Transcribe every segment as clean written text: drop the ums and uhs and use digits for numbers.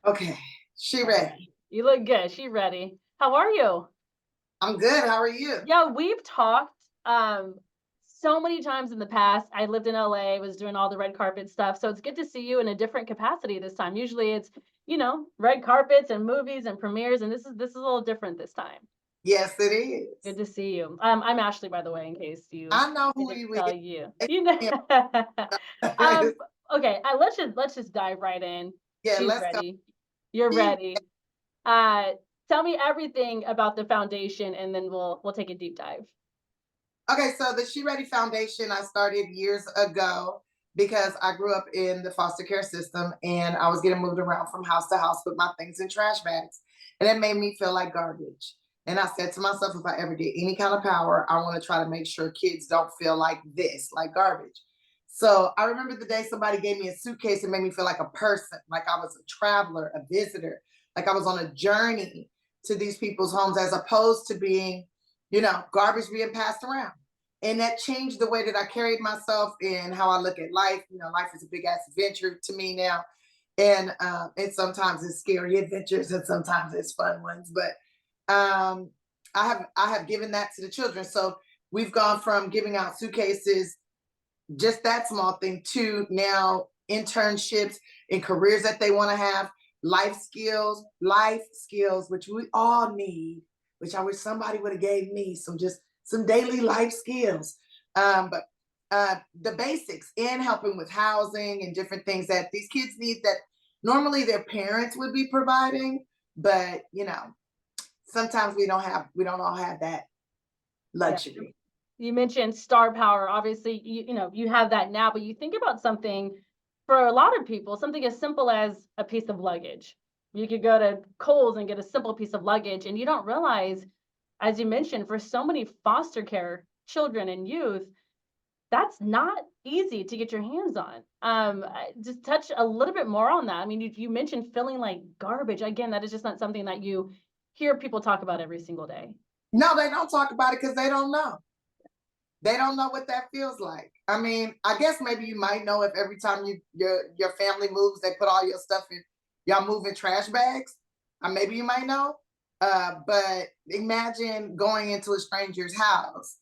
Okay, she All ready. right. You look good. She ready. How are you? I'm good. How are you? Yeah, we've talked so many times in the past. I lived in LA, was doing all the red carpet stuff. So it's good to see you in a different capacity this time. Usually it's, red carpets and movies and premieres, and this is a little different this time. Yes, it is. Good to see you. I'm Ashley, by the way, in case I know I who didn't you tell is. you. Yeah, Um, okay, let's just dive right in. yeah, She's let's go. ready. You're She- ready. Uh, Tell me everything about the foundation, and then we'll take a deep dive. Okay, so the She Ready Foundation I started years ago because I grew up in the foster care system and I was getting moved around from house to house with my things in trash bags. And it made me feel like garbage. And I said to myself, if I ever get any kind of power, I want to try to make sure kids don't feel like this, like garbage. So I remember the day somebody gave me a suitcase and made me feel like a person, like I was a traveler, a visitor, like I was on a journey to these people's homes as opposed to being, garbage being passed around. And that changed the way that I carried myself and how I look at life. Life is a big ass adventure to me now, and sometimes it's scary adventures and sometimes it's fun ones. But I have given that to the children. So we've gone from giving out suitcases, just that small thing, to now internships and careers that they want to have, life skills, which we all need, which I wish somebody would have gave me some daily life skills. But the basics in helping with housing and different things that these kids need that normally their parents would be providing, but sometimes we don't all have that Yeah. luxury. You mentioned star power. Obviously, you have that now, but you think about something for a lot of people, something as simple as a piece of luggage. You could go to Kohl's and get a simple piece of luggage, and you don't realize, as you mentioned, for so many foster care children and youth, that's not easy to get your hands on. Just touch a little bit more on that. I mean, you mentioned feeling like garbage. Again, that is just not something that you hear people talk about every single day. No, they don't talk about it because they don't know. They don't know what that feels like. I mean, I guess maybe you might know if every time your family moves, they put all your stuff in y'all move in trash bags. Maybe you might know. But imagine going into a stranger's house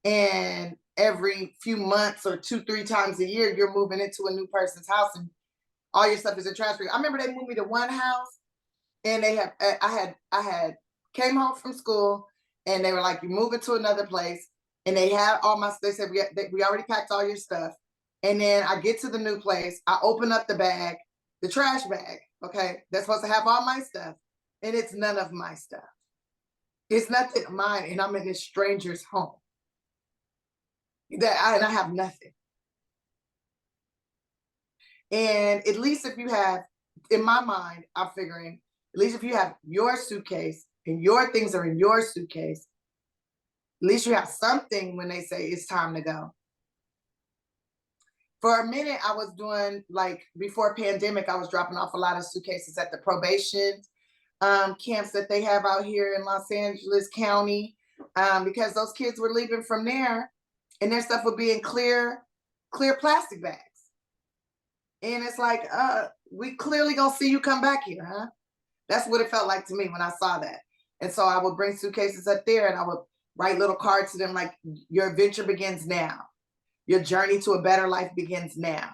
and every few months or 2, 3 times a year, you're moving into a new person's house and all your stuff is in trash bags. I remember they moved me to one house and I had came home from school and they were like, "You moving to another place," and they had all my. They said we already packed all your stuff, and then I get to the new place, I open up the bag, the trash bag. Okay, that's supposed to have all my stuff, and it's none of my stuff. It's nothing of mine, and I'm in this stranger's home. And I have nothing. And at least if you have, in my mind, I'm figuring, at least if you have your suitcase and your things are in your suitcase, at least you have something when they say it's time to go. For a minute, I was doing, like, before pandemic, I was dropping off a lot of suitcases at the probation camps that they have out here in Los Angeles County, because those kids were leaving from there and their stuff would be in clear plastic bags. And it's like, we clearly gonna see you come back here, huh? That's what it felt like to me when I saw that. And so I would bring suitcases up there and I would write little cards to them like, your adventure begins now. Your journey to a better life begins now.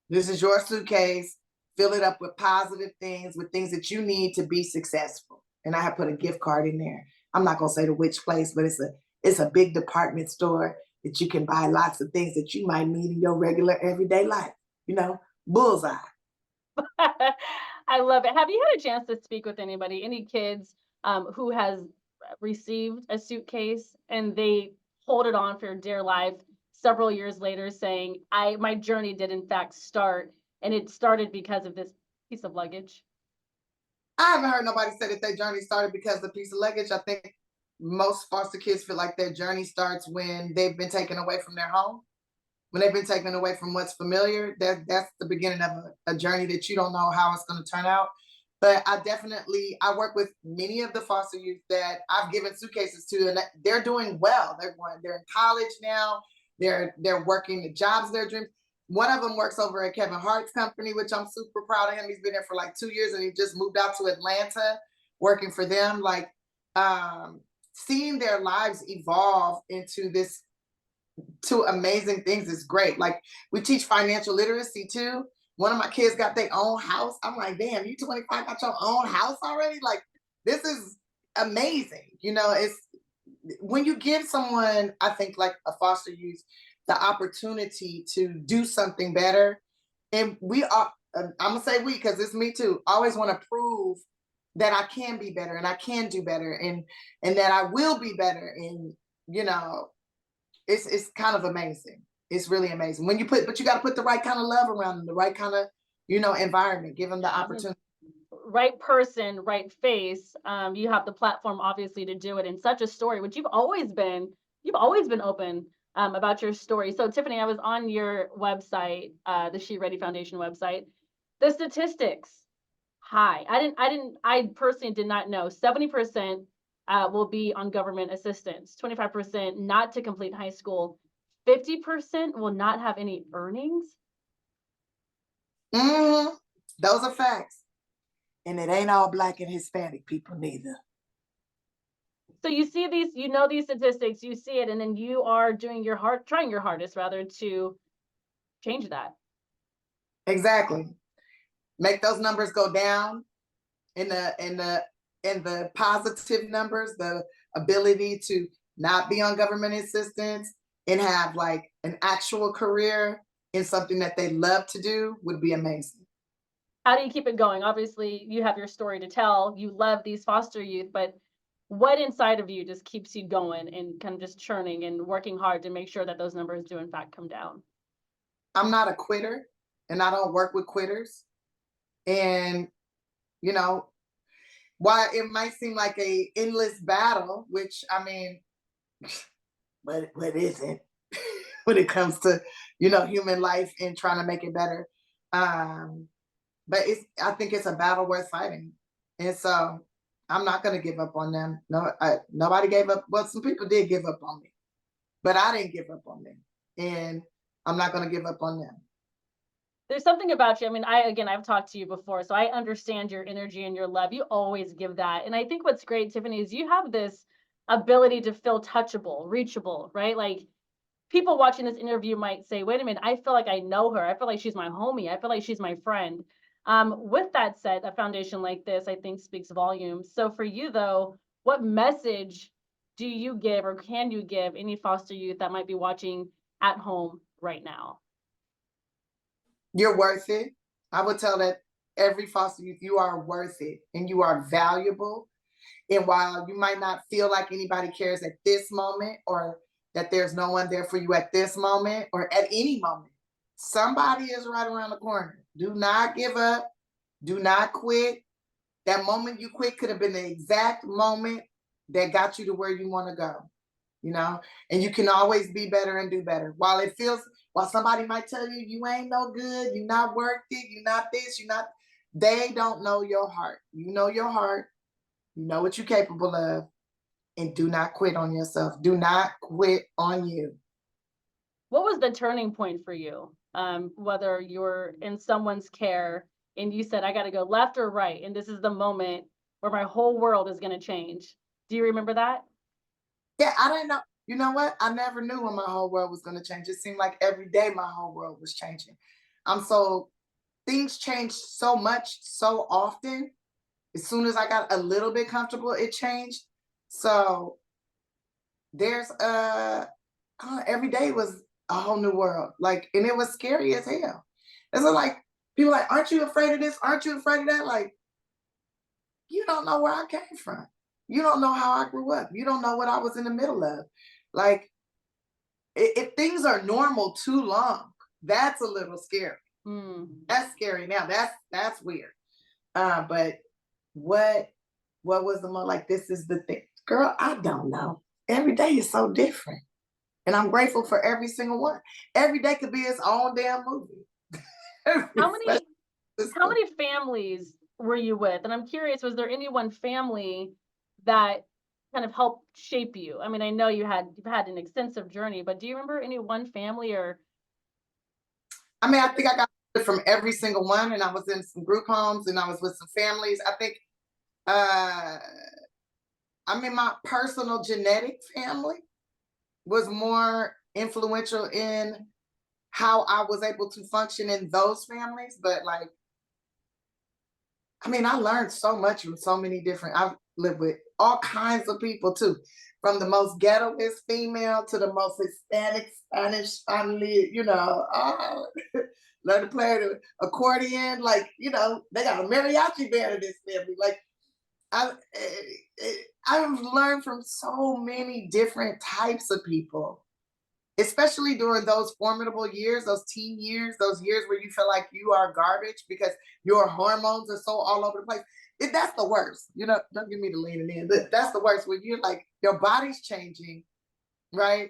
This is your suitcase. Fill it up with positive things, with things that you need to be successful. And I have put a gift card in there. I'm not gonna say to which place, but it's a big department store that you can buy lots of things that you might need in your regular everyday life. You know, bullseye. I love it. Have you had a chance to speak with anybody, any kids who has received a suitcase and they hold it on for dear life several years later, saying, "I my journey did in fact start, and it started because of this piece of luggage." I haven't heard nobody say that their journey started because of a piece of luggage. I think most foster kids feel like their journey starts when they've been taken away from their home, when they've been taken away from what's familiar. That's the beginning of a journey that you don't know how it's going to turn out. But I work with many of the foster youth that I've given suitcases to, and they're doing well. They're in college now. They're working the jobs of their dreams. One of them works over at Kevin Hart's company, which I'm super proud of him. He's been there for like 2 years, and he just moved out to Atlanta working for them. Like, seeing their lives evolve into this to amazing things is great. Like, we teach financial literacy too. One of my kids got their own house. I'm like, damn, you 25 got your own house already? Like, this is amazing. It's when you give someone, I think, like a foster youth, the opportunity to do something better. And we are, I'm gonna say we, because it's me too, always want to prove that I can be better and I can do better, and that I will be better. And you know, it's kind of amazing. It's really amazing when but you got to put the right kind of love around them, the right kind of, environment, give them the Yeah, I mean, opportunity. right person, right face. You have the platform obviously to do it in such a story, which you've always been open about your story. So Tiffany, I was on your website, the She Ready Foundation website. The statistics, high. I personally did not know 70% will be on government assistance, 25% not to complete high school, 50% will not have any earnings. hmm Those are facts, and it ain't all Black and Hispanic people neither. So you see these, you know these statistics, you see it, and then you are doing your trying your hardest rather to change that. Exactly. Make those numbers go down in the positive numbers, the ability to not be on government assistance and have like an actual career in something that they love to do would be amazing. How do you keep it going? Obviously, you have your story to tell. You love these foster youth, but what inside of you just keeps you going and kind of just churning and working hard to make sure that those numbers do in fact come down? I'm not a quitter, and I don't work with quitters. And you know, while it might seem like a endless battle, which I mean, but what isn't when it comes to human life and trying to make it better. Um, but I think it's a battle worth fighting, and so I'm not going to give up on them. No, nobody gave up. Well, some people did give up on me, but I didn't give up on them, and I'm not going to give up on them. There's something about you. I mean, I've talked to you before, so I understand your energy and your love. You always give that. And I think what's great, Tiffany, is you have this ability to feel touchable, reachable, right? Like people watching this interview might say, wait a minute, I feel like I know her. I feel like she's my homie. I feel like she's my friend. With that said, a foundation like this, I think, speaks volumes. So for you, though, what message do you give or can you give any foster youth that might be watching at home right now? You're worth it. I would tell that every foster youth, you are worth it, and you are valuable. And while you might not feel like anybody cares at this moment, or that there's no one there for you at this moment or at any moment, somebody is right around the corner. Do not give up. Do not quit. That moment you quit could have been the exact moment that got you to where you want to go, you know? And you can always be better and do better. While somebody might tell you, you ain't no good, you're not worth it, you're not this, they don't know your heart. You know your heart. You know what you're capable of, and do not quit on yourself. Do not quit on you. What was the turning point for you? Whether you're in someone's care and you said, I got to go left or right, and this is the moment where my whole world is going to change. Do you remember that? Yeah, I didn't know. You know what? I never knew when my whole world was going to change. It seemed like every day my whole world was changing. Things change so much, so often. As soon as I got a little bit comfortable, it changed. So there's every day was a whole new world. Like, and it was scary as hell. It's like people like, aren't you afraid of this? Aren't you afraid of that? Like, you don't know where I came from. You don't know how I grew up. You don't know what I was in the middle of. Like, if things are normal too long, that's a little scary. Mm. That's scary now. That's weird. But what what was the more like? This is the thing, girl. I don't know. Every day is so different, and I'm grateful for every single one. Every day could be its own damn movie. How Especially many this how one. many families were you with? And I'm curious, was there any one family that kind of helped shape you? I mean, I know you've had an extensive journey, but do you remember any one family or I mean, I think I got it from every single one, and I was in some group homes, and I was with some families. I think, uh, I mean, my personal genetic family was more influential in how I was able to function in those families. But like, I mean, I learned so much from so many different. I've lived with all kinds of people too, from the most ghettoist female to the most Hispanic Spanish family. Learn to play the accordion. Like, they got a mariachi band in this family. Like, I, eh, eh, I've learned from so many different types of people, especially during those formidable years, those teen years, those years where you feel like you are garbage because your hormones are so all over the place. That's the worst. Don't give me the leaning in, but that's the worst when you're like, your body's changing, right?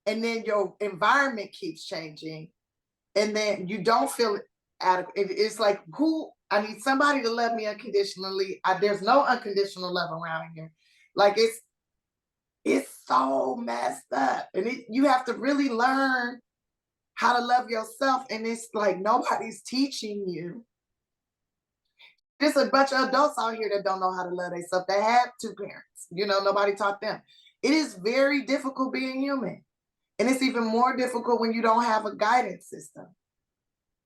And then your environment keeps changing, and then you don't feel adequate. It's like, who I need somebody to love me unconditionally. There's no unconditional love around here. Like, it's so messed up, and you have to really learn how to love yourself. And it's like nobody's teaching you. There's a bunch of adults out here that don't know how to love themselves. That have two parents. Nobody taught them. It is very difficult being human, and it's even more difficult when you don't have a guidance system.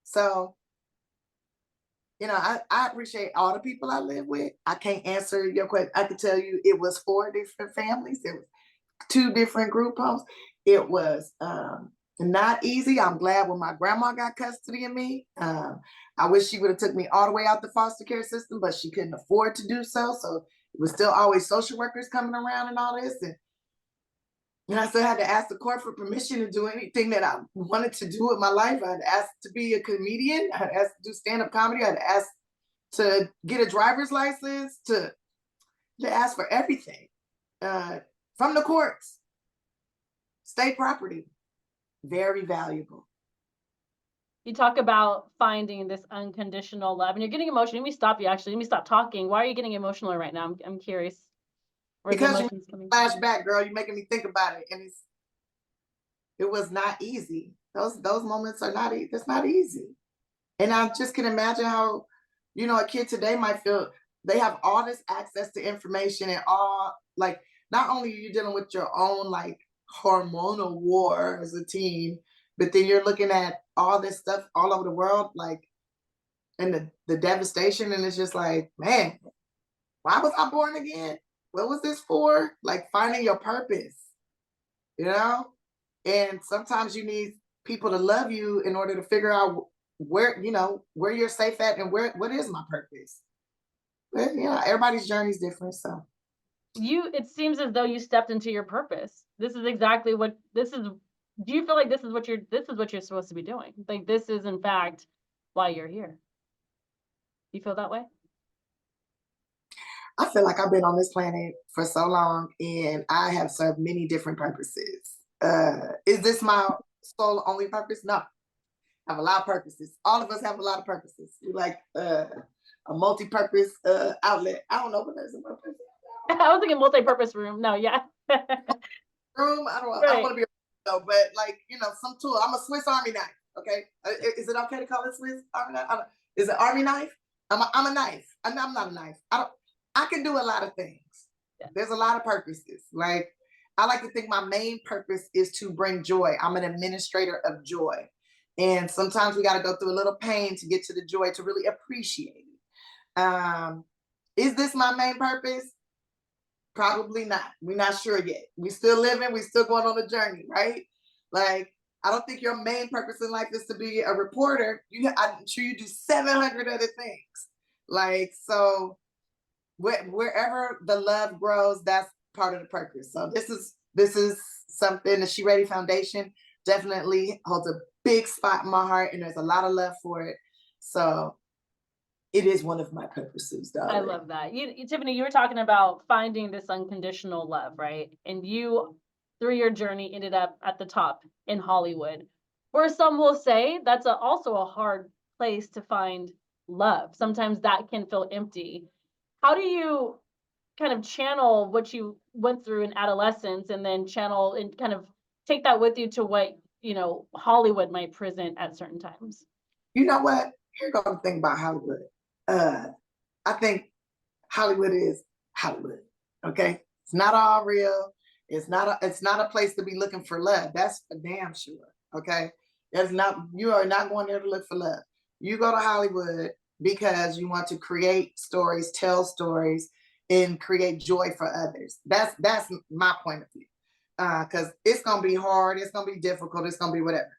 So, I appreciate all the people I live with. I can't answer your question. I can tell you it was 4 different families. It was 2 different group homes. It was not easy. I'm glad when my grandma got custody of me. I wish she would have took me all the way out the foster care system, but she couldn't afford to do so. So it was still always social workers coming around and all this. And I still had to ask the court for permission to do anything that I wanted to do with my life. I had to ask to be a comedian. I had to ask to do stand-up comedy. I had to ask to get a driver's license, to ask for everything uh, from the courts. State property, very valuable. You talk about finding this unconditional love, and you're getting emotional. Let me stop you. Actually, let me stop talking. Why are you getting emotional right now? I'm curious where the Because you emotions coming from. flashback, girl, you're making me think about it, and it was not easy. Those moments are not. It's not easy, and I just can imagine how, a kid today might feel. They have all this access to information and all, like, not only are you dealing with your own like hormonal war as a teen, but then you're looking at all this stuff all over the world, like, and the devastation, and it's just like, man, why was I born again? What was this for? Like, finding your purpose, you know? And sometimes you need people to love you in order to figure out where you're safe at, and what is my purpose. But everybody's journey is different. So It seems as though you stepped into your purpose. This is exactly what this is. Do you feel like this is what you're supposed to be doing? Like this is in fact why you're here. You feel that way? I feel like I've been on this planet for so long, and I have served many different purposes. Is this my sole only purpose? No. I have a lot of purposes. All of us have a lot of purposes. We like a multi-purpose outlet. I don't know what there's a purpose. I was thinking multi-purpose room. No, yeah. Room. I don't know. I don't Right. want to be a though, but like, some tool. I'm a Swiss Army knife. Okay, is it okay to call it Swiss Army knife? Is it Army knife? I'm a knife. I'm not a knife. I don't. I can do a lot of things. Yeah. There's a lot of purposes. Like, I like to think my main purpose is to bring joy. I'm an administrator of joy, and sometimes we got to go through a little pain to get to the joy to really appreciate it. Is this my main purpose? Probably not. We're not sure yet. We still living. We still going on the journey, right? Like, I don't think your main purpose in life is to be a reporter. I'm sure you do 700 other things. Like, so wherever the love grows, that's part of the purpose. So this is something the She Ready Foundation definitely holds a big spot in my heart, and there's a lot of love for it. So it is one of my purposes, I darling. love that. Tiffany, you were talking about finding this unconditional love, right? And you, through your journey, ended up at the top in Hollywood, where some will say that's also a hard place to find love. Sometimes that can feel empty. How do you kind of channel what you went through in adolescence and then channel and kind of take that with you to what, Hollywood might present at certain times? You know what? Here goes the thing about Hollywood. I think Hollywood is Hollywood. Okay, it's not all real. It's not a place to be looking for love. That's for damn sure. Okay, that's not. You are not going there to look for love. You go to Hollywood because you want to create stories, tell stories, and create joy for others. That's my point of view. Because it's gonna be hard. It's gonna be difficult. It's gonna be whatever.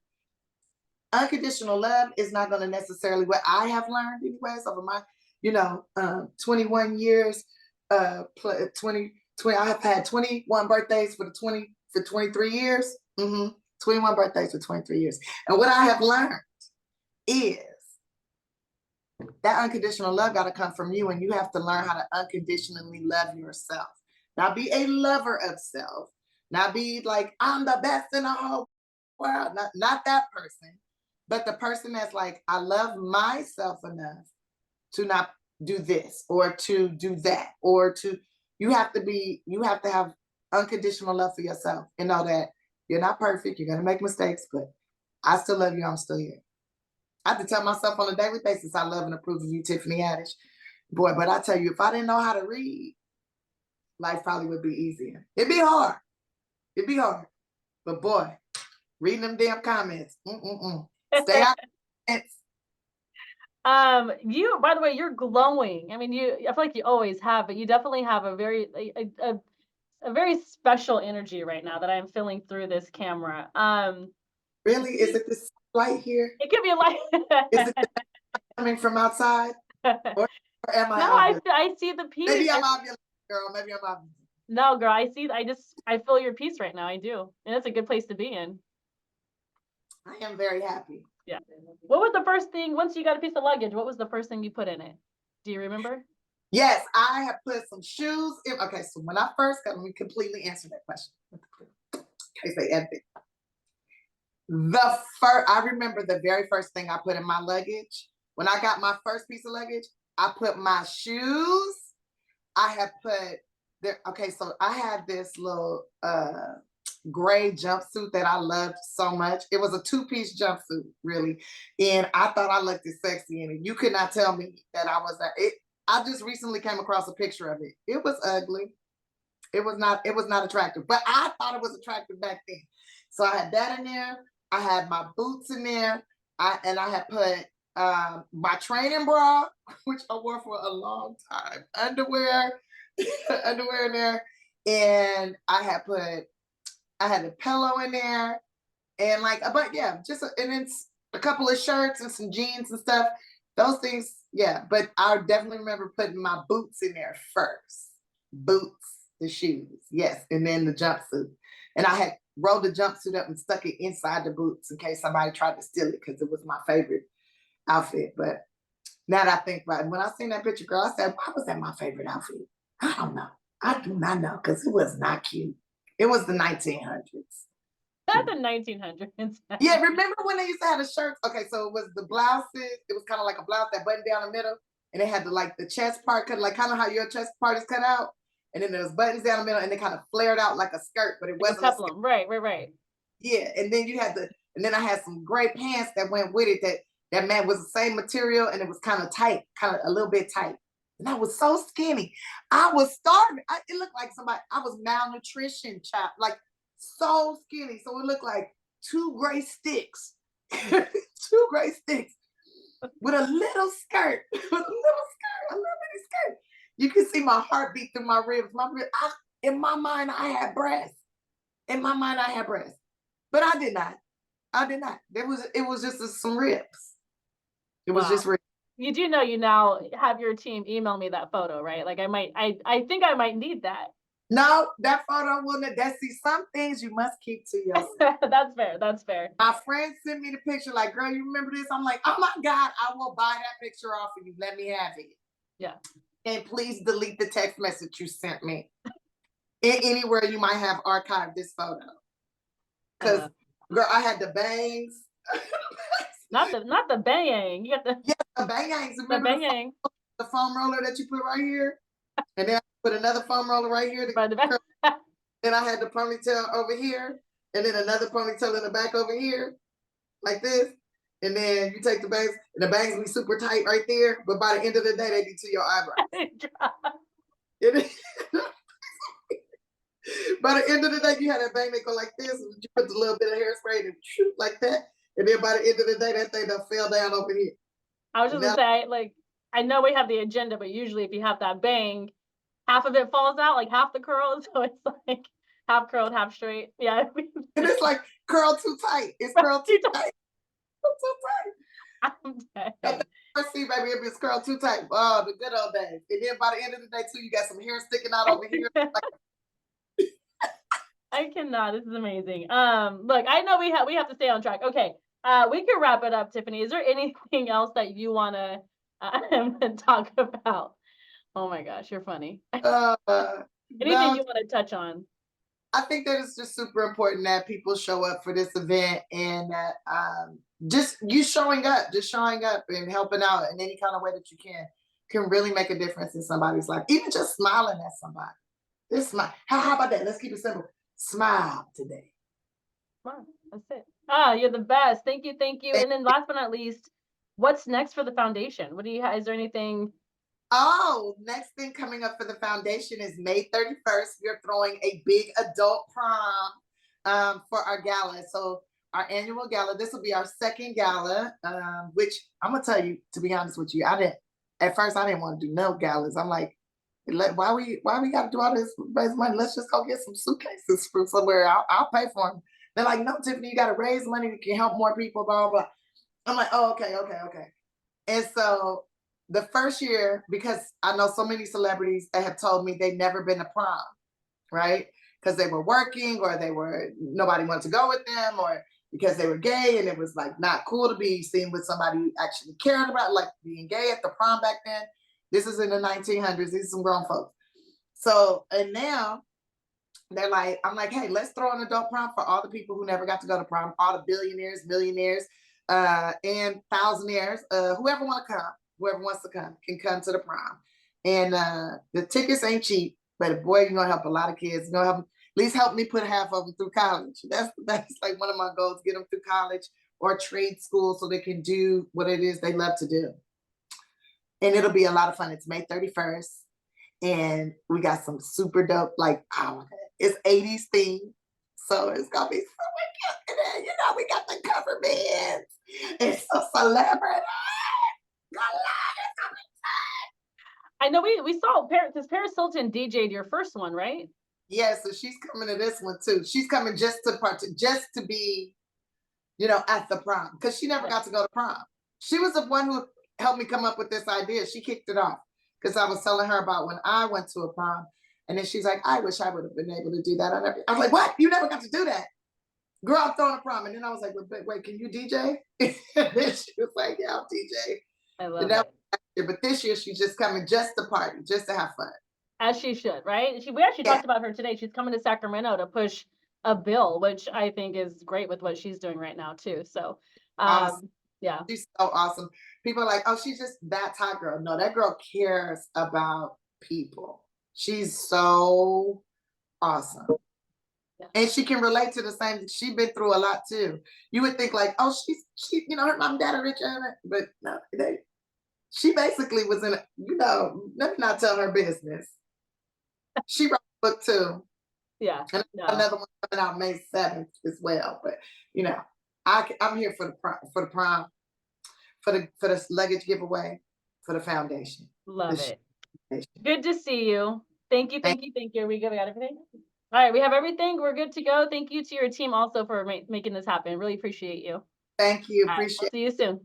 Unconditional love is not going to necessarily what I have learned anyways over my 21 years 20 I have had 21 birthdays for 23 years. 21 birthdays for 23 years, and what I have learned is that unconditional love got to come from you, and you have to learn how to unconditionally love yourself, not be a lover of self, not be like I'm the best in the whole world, not that person, but the person that's like, I love myself enough to not do this or to do that, or to, you have to have unconditional love for yourself and know that you're not perfect. You're going to make mistakes, but I still love you. I'm still here. I have to tell myself on a daily basis, I love and approve of you, Tiffany Haddish. Boy, but I tell you, if I didn't know how to read, life probably would be easier. It'd be hard. It'd be hard. But boy, reading them damn comments. Stay out of You, by the way, you're glowing. I mean, I feel like you always have, but you definitely have a very, a very special energy right now that I'm feeling through this camera. Really? Is it this light here? It could be Is it like, coming from outside? Or am I no, obvious? I see the Maybe peace. I'm obvious, girl. Maybe I'm obvious. No, girl, I feel your peace right now. I do. And it's a good place to be in. I am very happy. Yeah. What was the first thing, once you got a piece of luggage, what was the first thing you put in it? Do you remember? Yes, I have put some shoes in. Okay, so when I first got, let me completely answer that question. In case they edit it. I remember the very first thing I put in my luggage. When I got my first piece of luggage, I put my shoes. I had put there. Okay, so I had this little gray jumpsuit that I loved so much. It was a two-piece jumpsuit, really, and I thought I looked sexy in it. You could not tell me that I was that. I just recently came across a picture of it. It was ugly. It was not. It was not attractive, but I thought it was attractive back then. So I had that in there. I had my boots in there. I had put my training bra, which I wore for a long time, underwear, underwear in there, and I had a pillow in there, and like, but yeah, and it's a couple of shirts and some jeans and stuff. Those things, yeah. But I definitely remember putting my boots in there first. Boots, the shoes, yes, and then the jumpsuit. And I had rolled the jumpsuit up and stuck it inside the boots in case somebody tried to steal it because it was my favorite outfit. But now that I think about it, when I seen that picture, girl, I said, why was that my favorite outfit? I don't know. I do not know because it was not cute. It was the 1900s. Not the 1900s. Yeah, remember when they used to have the shirts? Okay, so it was the blouses. It was kind of like a blouse that buttoned down the middle, and it had the chest part cut, like kind of how your chest part is cut out, and then there was buttons down the middle, and they kind of flared out like a skirt, but it Like a wasn't a skirt. peplum. Right. Yeah, and then and then I had some gray pants that went with it that man was the same material, and it was kind of tight, kind of a little bit tight. And I was so skinny. I was starving. It looked like I was malnutrition, child, like so skinny. So it looked like two gray sticks, two gray sticks with a little skirt, a little bitty skirt. You can see my heartbeat through my ribs. In my mind, I had breasts. In my mind, I had breasts, but I did not. I did not. It was just some ribs. It was Wow. just ribs. You do know you now have your team email me that photo, right? Like I think I might need that. No, that photo wouldn't. See, some things you must keep to yourself. That's fair. That's fair. My friend sent me the picture, like, girl, you remember this? I'm like, oh my God, I will buy that picture off of you. Let me have it. Yeah. And please delete the text message you sent me. Anywhere you might have archived this photo. Because, girl, I had the bangs. Not the bang. You got the bangs. the Remember bang. the foam roller that you put right here? And then I put another foam roller right here. By the back. Then I had the ponytail over here, and then another ponytail in the back over here, like this. And then you take the bangs, and the bangs be super tight right there. But by the end of the day, they be to your eyebrow. And then- by the end of the day, you had that bang that go like this, and you put a little bit of hairspray and shoot like that. And then by the end of the day, that thing done fell down over here. I was And just gonna now, say, like, I know we have the agenda, but usually if you have that bang, half of it falls out, like half the curl, so it's like half curled, half straight. Yeah. and it's like curl too tight. It's curl too tight. Too tight. I'm At dead. the first see, baby, if it's curl too tight. Oh, the good old days. And then by the end of the day, too, you got some hair sticking out over here. Like, I cannot. This is amazing. Look, I know we have to stay on track. Okay. We can wrap it up, Tiffany. Is there anything else that you wanna talk about? Oh my gosh, you're funny. Anything no, you wanna touch on? I think that it's just super important that people show up for this event and that just you showing up, just showing up and helping out in any kind of way that you can really make a difference in somebody's life. Even just smiling at somebody. Just smile. How about that? Let's keep it simple. Smile today. Wow, that's it. Ah, you're the best. Thank you, thank you. And then last but not least, what's next for the foundation? What do you is there anything? Oh, next thing coming up for the foundation is May 31st. We're throwing a big adult prom for our gala. So our annual gala, this will be our second gala, which I'm gonna tell you, to be honest with you, I didn't at first I didn't want to do no galas. I'm like, why we gotta do all this raise money? Let's just go get some suitcases from somewhere. I'll pay for them. They're like, no, Tiffany, you gotta raise money to can help more people, blah, blah, blah. I'm like, oh, okay, okay, okay. And so the first year, because I know so many celebrities that have told me they've never been to prom, right? Because they were working or they were nobody wanted to go with them or because they were gay and it was like not cool to be seen with somebody who actually cared about like being gay at the prom back then. This is in the 1900s. These are some grown folks. So, and now they're like, I'm like, hey, let's throw an adult prom for all the people who never got to go to prom, all the billionaires, millionaires, and thousandaires, whoever want to come, whoever wants to come can come to the prom. And the tickets ain't cheap, but boy, you're gonna help a lot of kids. You're gonna help, at least help me put half of them through college. That's like one of my goals: get them through college or trade school so they can do what it is they love to do. And it'll be a lot of fun. It's May 31st and we got some super dope, like, oh my God, it's 80s theme. So it's gonna be so cute. And then, we got the cover bands. It's a celebrity. I know we saw because Paris Hilton DJ'd your first one, right? Yeah, so she's coming to this one too. She's coming just to be, at the prom because she never Yeah. got to go to prom. She was the one who helped me come up with this idea. She kicked it off because I was telling her about when I went to a prom, and then she's like, "I wish I would have been able to do that." I was like, "What? You never got to do that?" Girl, I'm throwing a prom. And then I was like, wait, can you DJ? And then she was like, yeah, I'll DJ. I And love that it. was last year. But this year she's just coming just to party, just to have fun. As she should, right? We actually Yeah, talked about her today. She's coming to Sacramento to push a bill, which I think is great with what she's doing right now too. So, awesome. yeah, She's so awesome. People are like, oh, she's just that hot girl. No, that girl cares about people. She's so awesome. yeah. And she can relate to the same. She's been through a lot too. You would think like, oh, her mom and dad are rich, but no, she basically was in. Let me not tell her business. She wrote a book too, Yeah. and No, another one coming out May 7th as well. But you know, I'm here for the prom, for the luggage giveaway, for the foundation. love The it. foundation. Good to see you. Thank you, Thank, thank you, thank you. We got everything? All right, we have everything. We're good to go. Thank you to your team also for making this happen. Really appreciate you. All thank you. right, we'll Appreciate. see you soon.